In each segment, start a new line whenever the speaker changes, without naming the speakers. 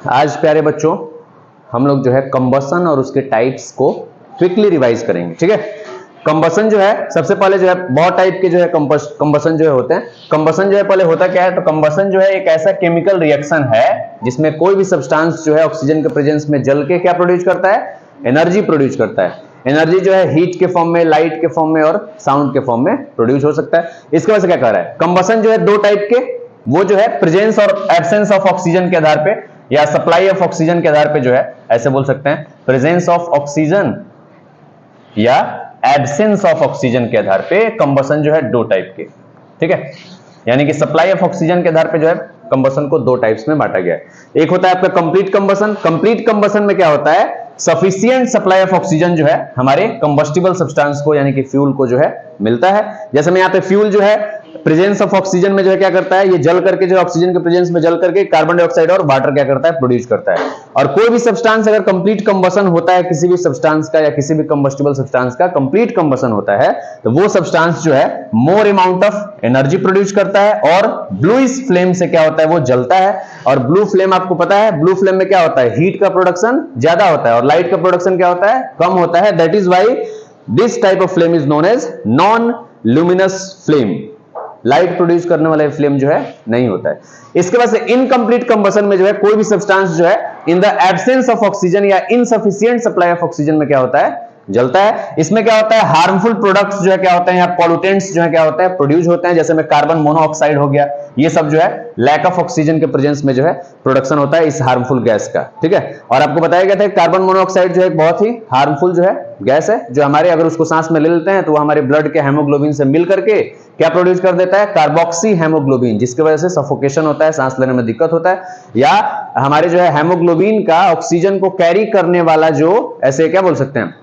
आज प्यारे बच्चों हम लोग जो है कंबसन और उसके टाइप्स को क्विकली रिवाइज करेंगे। ठीक है, कंबसन जो है सबसे पहले जो है बहुत टाइप के जो है कंबसन जो है होते हैं। कंबसन जो है पहले होता क्या है, तो कंबसन जो है एक ऐसा केमिकल रिएक्शन है जिसमें कोई भी सब्सटेंस जो है ऑक्सीजन के प्रेजेंस में जल के क्या प्रोड्यूस करता है, एनर्जी प्रोड्यूस करता है। एनर्जी जो है हीट के फॉर्म में, लाइट के फॉर्म में और साउंड के फॉर्म में प्रोड्यूस हो सकता है। इसके वजह से क्या कर रहा है, कंबसन जो है दो टाइप के, वो जो है प्रेजेंस और एब्सेंस ऑफ ऑक्सीजन के आधार पे या सप्लाई ऑफ ऑक्सीजन के आधार पे जो है ऐसे बोल सकते हैं, प्रेजेंस ऑफ ऑक्सीजन या एब्सेंस ऑफ ऑक्सीजन के आधार पे कंबसन जो है दो टाइप के। ठीक है, यानी कि सप्लाई ऑफ ऑक्सीजन के आधार पे जो है कंबसन को दो टाइप्स में बांटा गया है। एक होता है आपका कंप्लीट कंबसन। कंप्लीट कंबसन में क्या होता है, सफिशिएंट सप्लाई ऑफ ऑक्सीजन जो है हमारे कंबस्टिबल सब्सटेंस को यानी कि फ्यूल को जो है मिलता है। जैसे में यहाँ पे फ्यूल जो है प्रेजेंस ऑफ ऑक्सीजन में जो है क्या करता है, ये जल करके जो ऑक्सीजन के प्रेजेंस में जल करके कार्बन डाइऑक्साइड और वाटर क्या करता है, प्रोड्यूस करता है। और कोई भी सब्सटेंस अगर कंप्लीट कंबसन होता है, किसी भी सब्सटेंस का या किसी भी कंबस्टिबल सब्सटेंस का कंप्लीट कंबसन होता है, तो वो सब्सटेंस जो है more amount of energy produce करता है और ब्लूइश फ्लेम से क्या होता है, वो जलता है। और ब्लू फ्लेम आपको पता है, ब्लू फ्लेम में क्या होता है, हीट का प्रोडक्शन ज्यादा होता है और लाइट का प्रोडक्शन क्या होता है, कम होता है। That is why this type of flame is known as non luminous flame. Light produce करने वाला फ्लेम जो है नहीं होता है। इसके बाद से इनकम्प्लीट कंबसन में जो है कोई भी सब्सटेंस जो है in the absence of oxygen या इनसफिशिएंट सप्लाई ऑफ ऑक्सीजन में क्या होता है, जलता है। इसमें क्या होता है, हार्मफुल प्रोडक्ट्स जो है क्या होते हैं, या पॉल्यूटेंट्स जो है क्या होता है, प्रोड्यूस होते हैं। जैसे में कार्बन मोनोऑक्साइड हो गया, ये सब जो है लैक ऑफ ऑक्सीजन के प्रेजेंस में जो है प्रोडक्शन होता है इस हार्मफुल गैस का। ठीक है, और आपको बताया गया था कार्बन मोनोऑक्साइड जो है बहुत ही हार्मफुल जो है गैस है, जो हमारे अगर उसको सांस में ले लेते हैं तो वो हमारे ब्लड के हेमोग्लोबिन से मिल करके क्या प्रोड्यूस कर देता है, कार्बोक्सी हेमोग्लोबिन, जिसकी वजह से सफोकेशन होता है, सांस लेने में दिक्कत होता है। या हमारे जो है हेमोग्लोबिन का ऑक्सीजन को कैरी करने वाला जो ऐसे क्या बोल सकते हैं,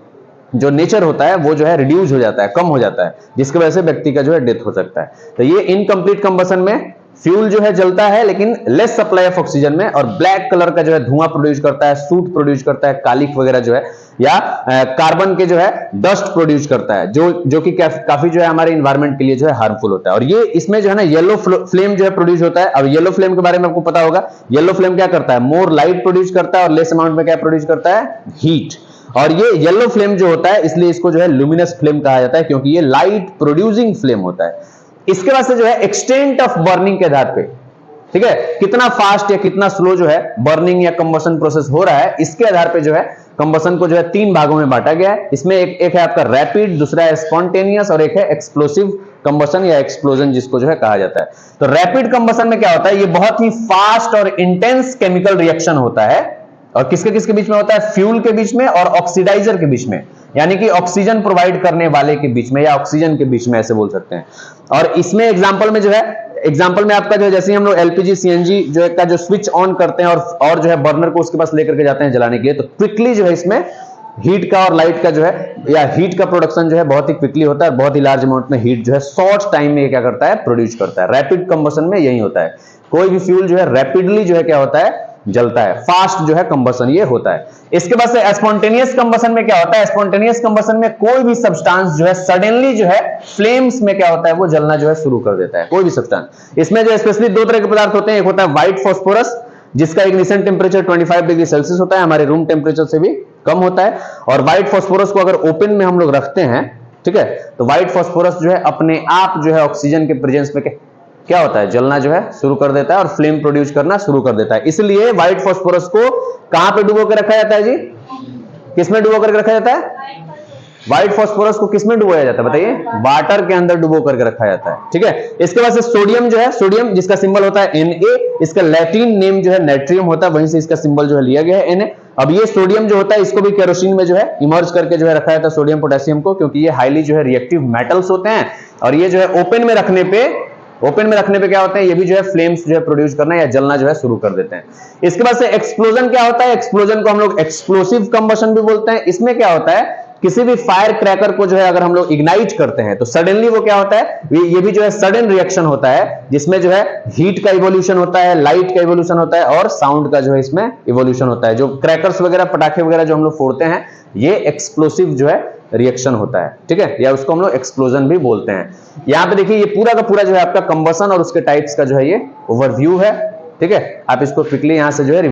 जो नेचर होता है वो जो है रिड्यूस हो जाता है, कम हो जाता है, जिसकी वजह से व्यक्ति का जो है डेथ हो सकता है। तो ये इनकम्प्लीट कंबसन में फ्यूल जो है जलता है लेकिन लेस सप्लाई ऑफ ऑक्सीजन में, और ब्लैक कलर का जो है धुआं प्रोड्यूस करता है, सूट प्रोड्यूस करता है, कालिक वगैरह जो है, या कार्बन के जो है डस्ट प्रोड्यूस करता है, जो कि काफी जो है हमारे इन्वायरमेंट के लिए जो है हार्मफुल होता है। और ये इसमें जो है ना येलो फ्लेम जो है प्रोड्यूस होता है। अब येलो फ्लेम के बारे में आपको पता होगा, येलो फ्लेम क्या करता है, मोर लाइट प्रोड्यूस करता है और लेस अमाउंट में क्या प्रोड्यूस करता है, हीट। और ये येलो फ्लेम जो होता है इसलिए इसको जो है लुमिनस फ्लेम कहा जाता है, क्योंकि ये लाइट प्रोड्यूसिंग फ्लेम होता है। इसके बाद से जो है एक्सटेंट ऑफ बर्निंग के आधार पे, ठीक है, कितना फास्ट या कितना स्लो जो है बर्निंग या कंबसन प्रोसेस हो रहा है, इसके आधार पे जो है कंबसन को जो है तीन भागों में बांटा गया है। इसमें एक है आपका रैपिड, दूसरा है स्पॉन्टेनियस और एक है एक्सप्लोसिव कंबसन या एक्सप्लोजन जिसको जो है कहा जाता है। तो रैपिड कंबसन में क्या होता है, ये बहुत ही फास्ट और इंटेंस केमिकल रिएक्शन होता है। और किसके किसके बीच में होता है, फ्यूल के बीच में और ऑक्सीडाइजर के बीच में, यानी कि ऑक्सीजन प्रोवाइड करने वाले के बीच में या ऑक्सीजन के बीच में, ऐसे बोल सकते हैं। और इसमें एग्जांपल में जो है, एग्जांपल में आपका जो है जैसे हम लोग एलपीजी सीएनजी जो है का जो स्विच ऑन करते हैं और जो है बर्नर को उसके पास लेकर के जाते हैं जलाने के लिए, तो क्विकली जो है इसमें हीट का और लाइट का जो है या हीट का प्रोडक्शन जो है बहुत ही क्विकली होता है। बहुत ही लार्ज अमाउंट में हीट जो है शॉर्ट टाइम में क्या करता है, प्रोड्यूस करता है। रैपिड कंबसन में यही होता है, कोई भी फ्यूल जो है रैपिडली जो है क्या होता है, जलता है, फास्ट जो है कंबसन ये होता है। इसके बाद से स्पॉन्टेनियस कंबसन में क्या होता है, स्पॉन्टेनियस कंबसन में कोई भी सब्सटेंस जो है सडनली जो है फ्लेम्स में क्या होता है, वो जलना जो है शुरू कर देता है, कोई भी सब्सटेंस। इसमें जो स्पेशली दो तरह के पदार्थ होते हैं, एक होता है व्हाइट फास्फोरस जिसका इग्निशन टेम्परेचर 25 डिग्री सेल्सियस होता है, हमारे रूम टेम्परेचर से भी कम होता है। और व्हाइट फास्फोरस को अगर ओपन में हम लोग रखते हैं, ठीक है, तो व्हाइट फास्फोरस जो है अपने आप जो है ऑक्सीजन के प्रेजेंस में क्या होता है, जलना जो है शुरू कर देता है और फ्लेम प्रोड्यूस करना शुरू कर देता है। इसलिए व्हाइट फास्फोरस को कहां पे डुबो कर रखा जाता है जी, किसमें डुबो करके रखा जाता है, व्हाइट फास्फोरस को किसमें डुबोया जाता है बताइए, वाटर के अंदर डुबो करके रखा जाता है। ठीक है, इसके बाद से सोडियम जो है, सोडियम जिसका सिंबल होता है Na, इसका लैटिन नेम जो है नाइट्रियम होता है, वहीं से इसका सिंबल जो है लिया गया है Na। अब ये सोडियम जो होता है इसको भी केरोसिन में जो है इमर्ज करके जो है रखा जाता है, सोडियम पोटेशियम को, क्योंकि ये हाईली जो है रिएक्टिव मेटल्स होते हैं। और ये जो है ओपन में रखने पे क्या होते हैं, ये भी जो है फ्लेम्स जो है प्रोड्यूस करना या जलना जो है शुरू कर देते हैं। इसके बाद से एक्सप्लोजन क्या होता है, एक्सप्लोजन को हम लोग एक्सप्लोसिव कंबशन भी बोलते हैं। इसमें क्या होता है, किसी भी फायर क्रैकर को जो है अगर हम लोग इग्नाइट करते हैं तो सडनली वो क्या होता है, ये भी जो है सडन रिएक्शन होता है, जिसमें जो है हीट का इवोल्यूशन होता है, लाइट का इवोल्यूशन होता है और साउंड का जो है इसमें इवोल्यूशन होता है। जो क्रैकर्स वगैरह, पटाखे वगैरह जो हम लोग फोड़ते हैं, ये एक्सप्लोसिव जो है रिएक्शन होता है। ठीक है, या उसको हम लोग एक्सप्लोजन भी बोलते हैं। यहां पे देखिए ये पूरा का पूरा जो है आपका कंबसन और उसके टाइप्स का जो है ये ओवरव्यू है। ठीक है, आप इसको क्विकली यहां से जो है